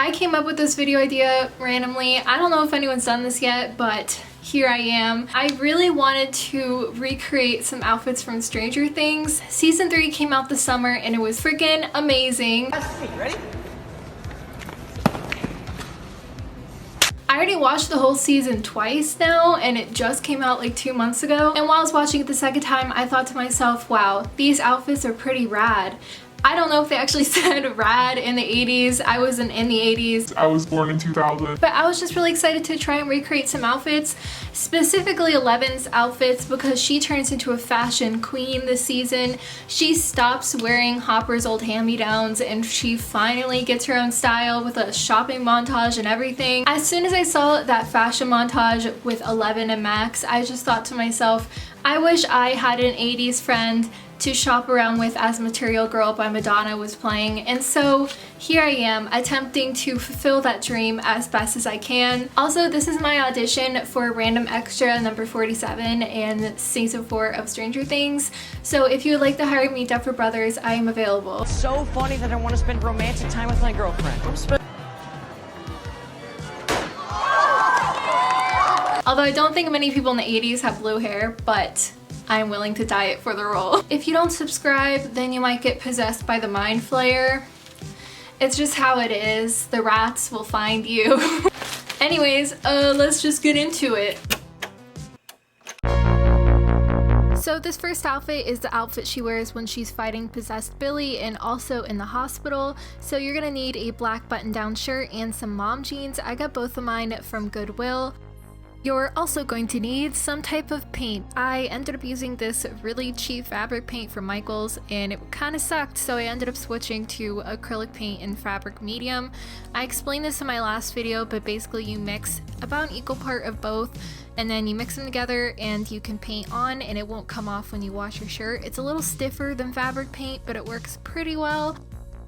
I came up with this video idea randomly. I don't know if anyone's done this yet, but here I am. I really wanted to recreate some outfits from Stranger Things. Season 3 came out this summer and it was freaking amazing. Ready? I already watched the whole season twice now, and it just came out like 2 months ago. And while I was watching it the second time, I thought to myself, wow, these outfits are pretty rad. I don't know if they actually said rad in the 80s. I wasn't in the 80s. I was born in 2000. But I was just really excited to try and recreate some outfits, specifically Eleven's outfits, because she turns into a fashion queen this season. She stops wearing Hopper's old hand-me-downs and she finally gets her own style with a shopping montage and everything. As soon as I saw that fashion montage with Eleven and Max, I just thought to myself, I wish I had an 80s friend to shop around with as Material Girl by Madonna was playing, and so here I am attempting to fulfill that dream as best as I can. Also, this is my audition for Random Extra number 47 in season 4 of Stranger Things, so if you would like to hire me, Duffer Brothers, I am available. It's so funny that I want to spend romantic time with my girlfriend. Although I don't think many people in the 80s have blue hair, but I'm willing to dye it for the role. If you don't subscribe, then you might get possessed by the Mind Flayer. It's just how it is. The rats will find you. Anyways, let's just get into it. So this first outfit is the outfit she wears when she's fighting possessed Billy and also in the hospital. So you're gonna need a black button-down shirt and some mom jeans. I got both of mine from Goodwill. You're also going to need some type of paint. I ended up using this really cheap fabric paint from Michaels and it kind of sucked, so I ended up switching to acrylic paint in fabric medium. I explained this in my last video, but basically you mix about an equal part of both and then you mix them together and you can paint on and it won't come off when you wash your shirt. It's a little stiffer than fabric paint, but it works pretty well.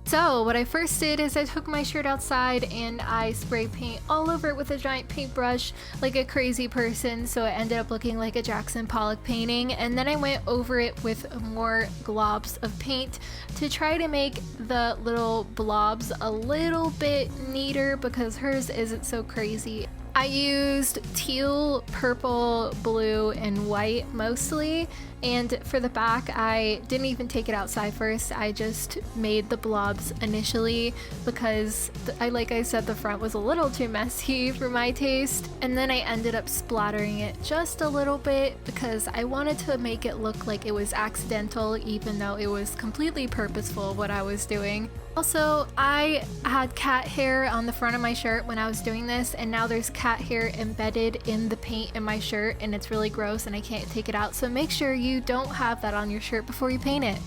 So what I first did is I took my shirt outside and I spray paint all over it with a giant paintbrush like a crazy person, so it ended up looking like a Jackson Pollock painting, and then I went over it with more globs of paint to try to make the little blobs a little bit neater because hers isn't so crazy. I used teal, purple, blue, and white mostly, and for the back I didn't even take it outside first. I just made the blobs initially because like I said, the front was a little too messy for my taste, and then I ended up splattering it just a little bit because I wanted to make it look like it was accidental even though it was completely purposeful what I was doing. Also, I had cat hair on the front of my shirt when I was doing this, and now there's cat hair embedded in the paint in my shirt and it's really gross and I can't take it out, so make sure you don't have that on your shirt before you paint it.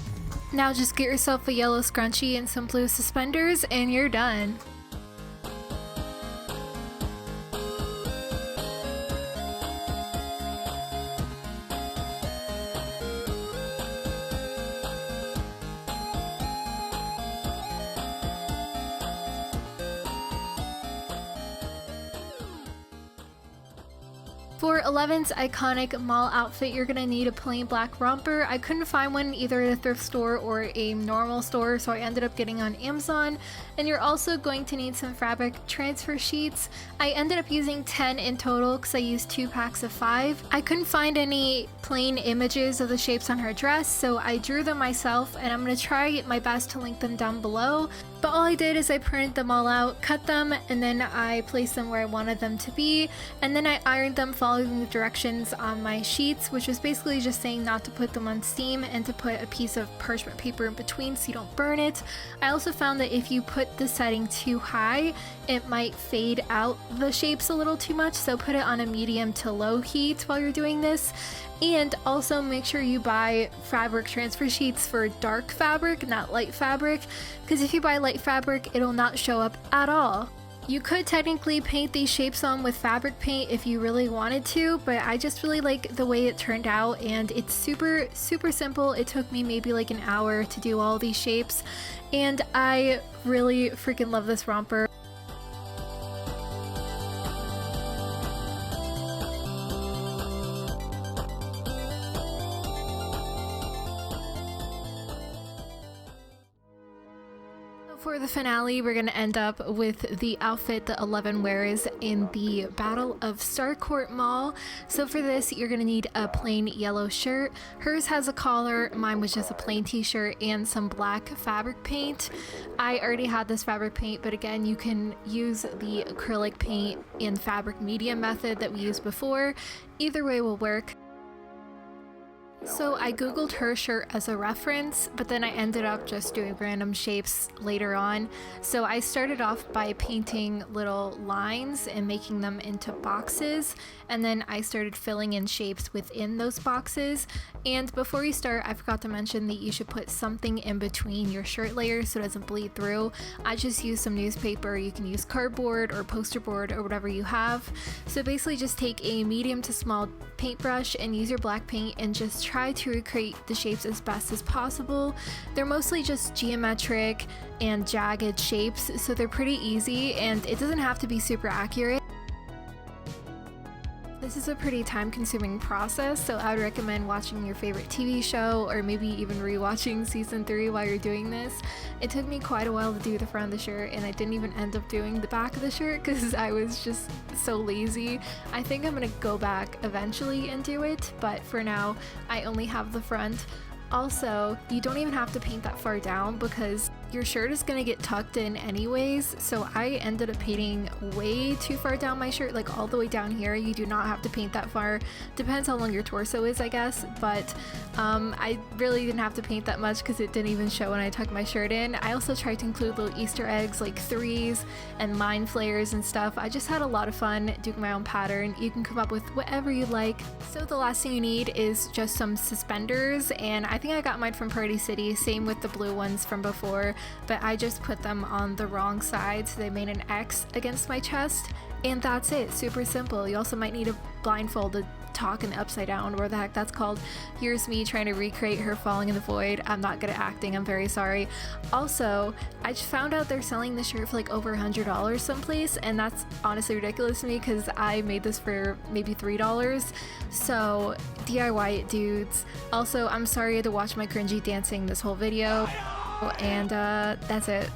Now just get yourself a yellow scrunchie and some blue suspenders and you're done. For Eleven's iconic mall outfit, you're gonna need a plain black romper. I couldn't find one either at a thrift store or a normal store, so I ended up getting on Amazon. And you're also going to need some fabric transfer sheets. I ended up using 10 in total because I used 2 packs of 5. I couldn't find any plain images of the shapes on her dress, so I drew them myself, and I'm gonna try my best to link them down below. But all I did is I printed them all out, cut them, and then I placed them where I wanted them to be, and then I ironed them following the directions on my sheets, which was basically just saying not to put them on steam and to put a piece of parchment paper in between so you don't burn it. I also found that if you put the setting too high, it might fade out the shapes a little too much, so put it on a medium to low heat while you're doing this. And also make sure you buy fabric transfer sheets for dark fabric, not light fabric, because if you buy light fabric, it'll not show up at all. You could technically paint these shapes on with fabric paint if you really wanted to, but I just really like the way it turned out, and it's super simple. It took me maybe like an hour to do all these shapes, and I really freaking love this romper. For the finale, we're going to end up with the outfit that 11 wears in the Battle of Starcourt Mall. So for this, you're going to need a plain yellow shirt. Hers has a collar, mine was just a plain t-shirt and some black fabric paint. I already had this fabric paint, but again, you can use the acrylic paint and fabric medium method that we used before. Either way will work. So I googled her shirt as a reference, but then I ended up just doing random shapes later on. So I started off by painting little lines and making them into boxes, and then I started filling in shapes within those boxes. And before you start, I forgot to mention that you should put something in between your shirt layers so it doesn't bleed through. I just used some newspaper. You can use cardboard or poster board or whatever you have. So basically just take a medium to small paintbrush and use your black paint and just try to recreate the shapes as best as possible. They're mostly just geometric and jagged shapes, so they're pretty easy and it doesn't have to be super accurate. This is a pretty time-consuming process, so I would recommend watching your favorite TV show or maybe even rewatching season 3 while you're doing this. It took me quite a while to do the front of the shirt, and I didn't even end up doing the back of the shirt because I was just so lazy. I think I'm gonna go back eventually and do it, but for now I only have the front. Also, you don't even have to paint that far down because your shirt is gonna get tucked in anyways, so I ended up painting way too far down my shirt, like all the way down here. You do not have to paint that far. Depends how long your torso is, I guess, but I really didn't have to paint that much because it didn't even show when I tucked my shirt in. I also tried to include little Easter eggs like threes and mind flayers and stuff. I just had a lot of fun doing my own pattern. You can come up with whatever you like. So the last thing you need is just some suspenders, and I think I got mine from Party City, same with the blue ones from before, but I just put them on the wrong side so they made an X against my chest, and that's it. Super simple. You also might need a blindfold to talk in the upside down, or what the heck that's called. Here's me trying to recreate her falling in the void. I'm not good at acting, I'm very sorry. Also, I just found out they're selling this shirt for like over $100 someplace, and that's honestly ridiculous to me because I made this for maybe $3. So DIY it, dudes. Also, I'm sorry you had to watch my cringy dancing this whole video, and that's it.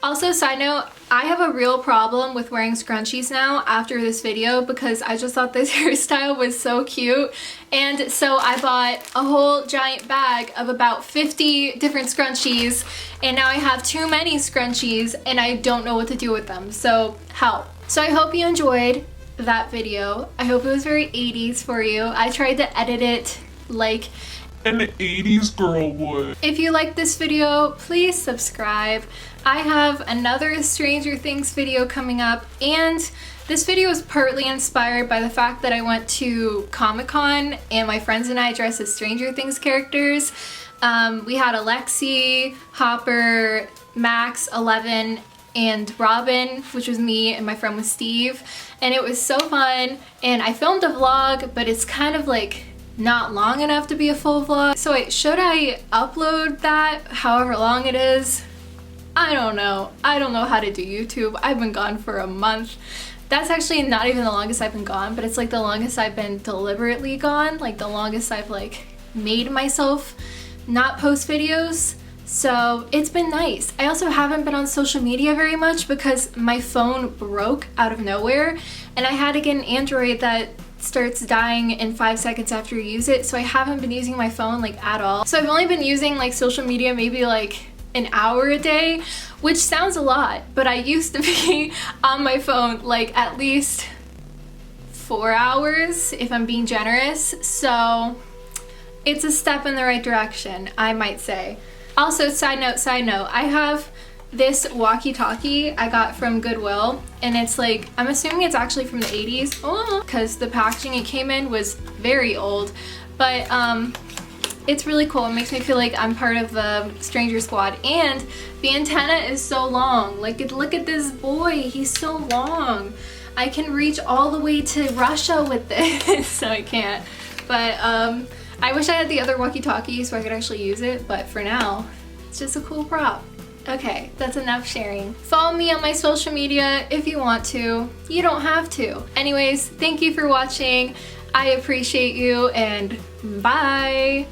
Also, side note, I have a real problem with wearing scrunchies now after this video because I just thought this hairstyle was so cute, and so I bought a whole giant bag of about 50 different scrunchies, and now I have too many scrunchies and I don't know what to do with them, so help. So I hope you enjoyed that video. I hope it was very 80s for you. I tried to edit it like an 80s girl would. If you like this video, please subscribe. I have another Stranger Things video coming up, and this video is partly inspired by the fact that I went to Comic-Con and my friends and I dressed as Stranger Things characters. We had Alexi, Hopper, Max, 11, and Robin, which was me, and my friend was Steve, and it was so fun. And I filmed a vlog, but it's kind of like not long enough to be a full vlog. So wait, should I upload that however long it is? I don't know. I don't know how to do YouTube. I've been gone for a month. That's actually not even the longest I've been gone, but it's like the longest I've been deliberately gone, like the longest I've like made myself not post videos. So it's been nice. I also haven't been on social media very much because my phone broke out of nowhere, and I had to get an Android that starts dying in 5 seconds after you use it, so I haven't been using my phone like at all. So I've only been using like social media maybe like an hour a day, which sounds a lot, but I used to be on my phone like at least 4 hours if I'm being generous, so it's a step in the right direction, I might say. Also, side note, I have this walkie-talkie I got from Goodwill, and it's like, I'm assuming it's actually from the 80s, because the packaging it came in was very old, but it's really cool. It makes me feel like I'm part of the Stranger Squad, and the antenna is so long. Like, look at this boy, he's so long. I can reach all the way to Russia with this, so I can't. But I wish I had the other walkie-talkie so I could actually use it, but for now, it's just a cool prop. Okay, that's enough sharing. Follow me on my social media if you want to. You don't have to. Anyways, thank you for watching. I appreciate you, and bye!